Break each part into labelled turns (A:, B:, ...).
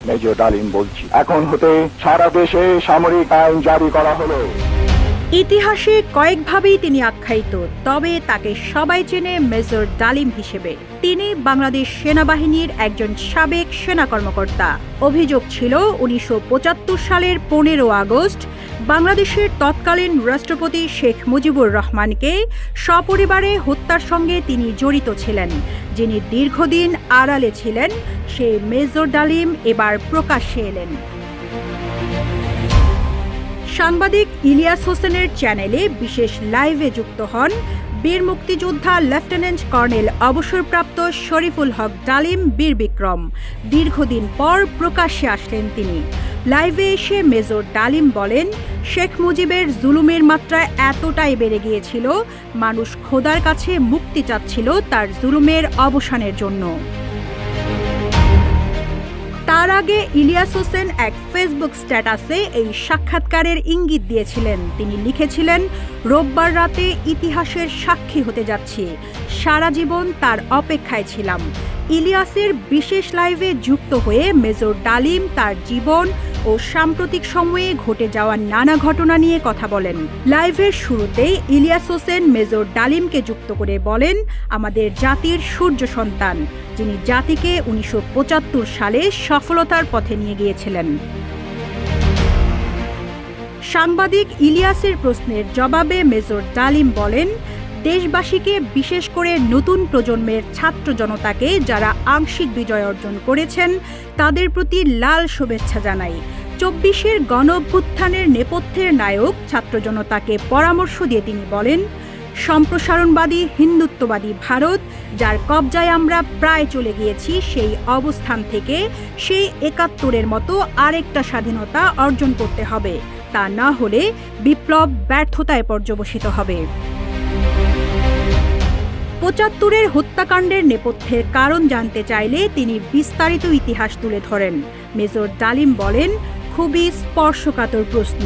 A: Major ডালিম বলছি, এখন হতে সারা দেশে সামরিক আইন জারি করা হলো।
B: ইতিহাসে কয়েকভাবেই তিনি আখ্যায়িত, তবে তাকে সবাই চেনে মেজর ডালিম হিসেবে। তিনি বাংলাদেশ সেনাবাহিনীর একজন সাবেক সেনা কর্মকর্তা। অভিযোগ ছিল 1975 সালের 15 আগস্ট বাংলাদেশের তৎকালীন রাষ্ট্রপতি শেখ মুজিবুর রহমানকে সপরিবারে হত্যার সঙ্গে তিনি জড়িত ছিলেন। যিনি দীর্ঘদিন আড়ালে ছিলেন, সেই মেজর ডালিম এবার প্রকাশ্যে এলেন। সাংবাদিক ইলিয়াস হোসেনের চ্যানেলে বিশেষ লাইভে যুক্ত হন বীর মুক্তিযোদ্ধা লেফটেন্যান্ট কর্নেল অবসরপ্রাপ্ত শরীফুল হক ডালিম বীর বিক্রম। দীর্ঘদিন পর প্রকাশ্যে আসলেন তিনি। লাইভে এসে মেজর ডালিম বলেন, শেখ মুজিবের জুলুমের মাত্রা এতটাই বেড়ে গিয়েছিল, মানুষ খোদার কাছে মুক্তি চাচ্ছিল তার জুলুমের অবসানের জন্য। তার আগে ইলিয়াস হোসেন এক ফেসবুক স্ট্যাটাসে এই সাক্ষাৎকারের ইঙ্গিত দিয়েছিলেন। তিনি লিখেছিলেন, রোববার রাতে ইতিহাসের সাক্ষী হতে যাচ্ছি, সারা জীবন তার অপেক্ষায় ছিলাম। ইলিয়াসের বিশেষ লাইভে যুক্ত হয়ে মেজর ডালিম তার জীবন ও সাম্প্রতিক সময়ে ঘটে যাওয়া নানা ঘটনা নিয়ে কথা বলেন। লাইভের শুরুতেই ইলিয়াস হোসেন মেজর ডালিমকে যুক্ত করে বলেন, আমাদের জাতির সূর্য সন্তান, যিনি জাতিকে 1975 সালে সফলতার পথে নিয়ে গিয়েছিলেন। সাংবাদিক ইলিয়াসের প্রশ্নের জবাবে মেজর ডালিম বলেন, দেশবাসীকে, বিশেষ করে নতুন প্রজন্মের ছাত্র জনতাকে যারা আংশিক বিজয় অর্জন করেছেন, তাদের প্রতি লাল শুভেচ্ছা জানাই। 24-এর গণঅভ্যুত্থানের নেপথ্যের নায়ক ছাত্র জনতাকে পরামর্শ দিয়ে তিনি বলেন, সম্প্রসারণবাদী হিন্দুত্ববাদী ভারত, যার কবজায় আমরা প্রায় চলে গিয়েছি, সেই অবস্থান থেকে সেই 71-এর মতো আরেকটা স্বাধীনতা অর্জন করতে হবে। তা না হলে বিপ্লব ব্যর্থতায় পর্যবসিত হবে। 75-এর হত্যাকাণ্ডের নেপথ্যের কারণ জানতে চাইলে তিনি বিস্তারিত ইতিহাস তুলে ধরেন। মেজর ডালিম বলেন, খুবই স্পর্শকাতর প্রশ্ন,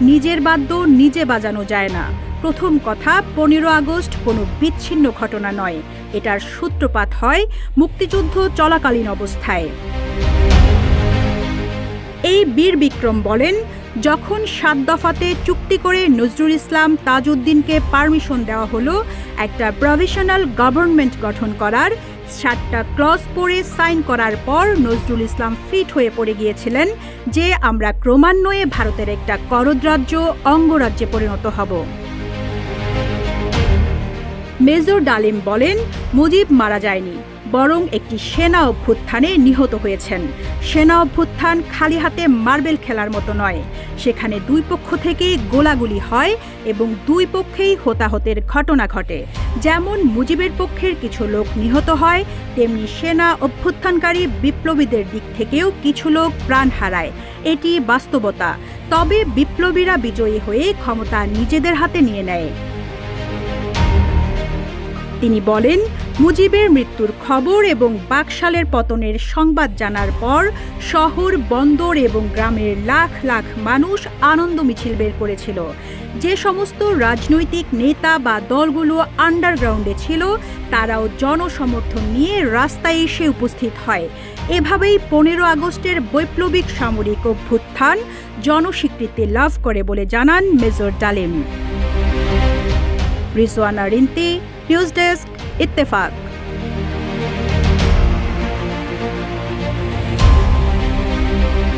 B: নিজের বাদ্য নিজে বাজানো যায় না। প্রথম কথা, 15 আগস্ট কোনো বিচ্ছিন্ন ঘটনা নয়, এটার সূত্রপাত হয় মুক্তিযুদ্ধ চলাকালীন অবস্থায়। এই বীর বিক্রম বলেন, যখন 7 দফাতে চুক্তি করে নজরুল ইসলাম তাজউদ্দিনকে পারমিশন দেওয়া হলো একটা প্রভিশনাল গভর্নমেন্ট গঠন করার, 7টা ক্লজ পড়ে সাইন করার পর নজরুল ইসলাম ফিট হয়ে পড়ে গিয়েছিলেন যে আমরা ক্রমান্বয়ে ভারতের একটা করদরাজ্য অঙ্গরাজ্যে পরিণত হব। মেজর ডালিম বলেন, মুজিব মারা যায়নি, বরং একটি সেনা অভ্যুত্থানে নিহত হয়েছেন। সেনা অভ্যুত্থান খালি হাতে মার্বেল খেলার মতো নয়, সেখানে দুই পক্ষ থেকেই গোলাগুলি হয় এবং দুই পক্ষেই হতাহতের ঘটনা ঘটে। যেমন মুজিবের পক্ষের কিছু লোক নিহত হয়, তেমনি সেনা অভ্যুত্থানকারী বিপ্লবীদের দিক থেকেও কিছু লোক প্রাণ হারায়। এটি বাস্তবতা। তবে বিপ্লবীরা বিজয়ী হয়ে ক্ষমতা নিজেদের হাতে নিয়ে নেয়। তিনি বলেন, মুজিবের মৃত্যুর খবর এবং বাকশালের পতনের সংবাদ জানার পর শহর, বন্দর এবং গ্রামের লাখ লাখ মানুষ আনন্দ মিছিল বের করেছিল। যে সমস্ত রাজনৈতিক নেতা বা দলগুলো আন্ডারগ্রাউন্ডে ছিল, তারাও জনসমর্থন নিয়ে রাস্তায় এসে উপস্থিত হয়। এভাবেই 15 আগস্টের বৈপ্লবিক সামরিক অভ্যুত্থান জনস্বীকৃতি লাভ করে বলে জানান মেজর ডালিম। Rizwana Rinti, news desk, Ittefaq.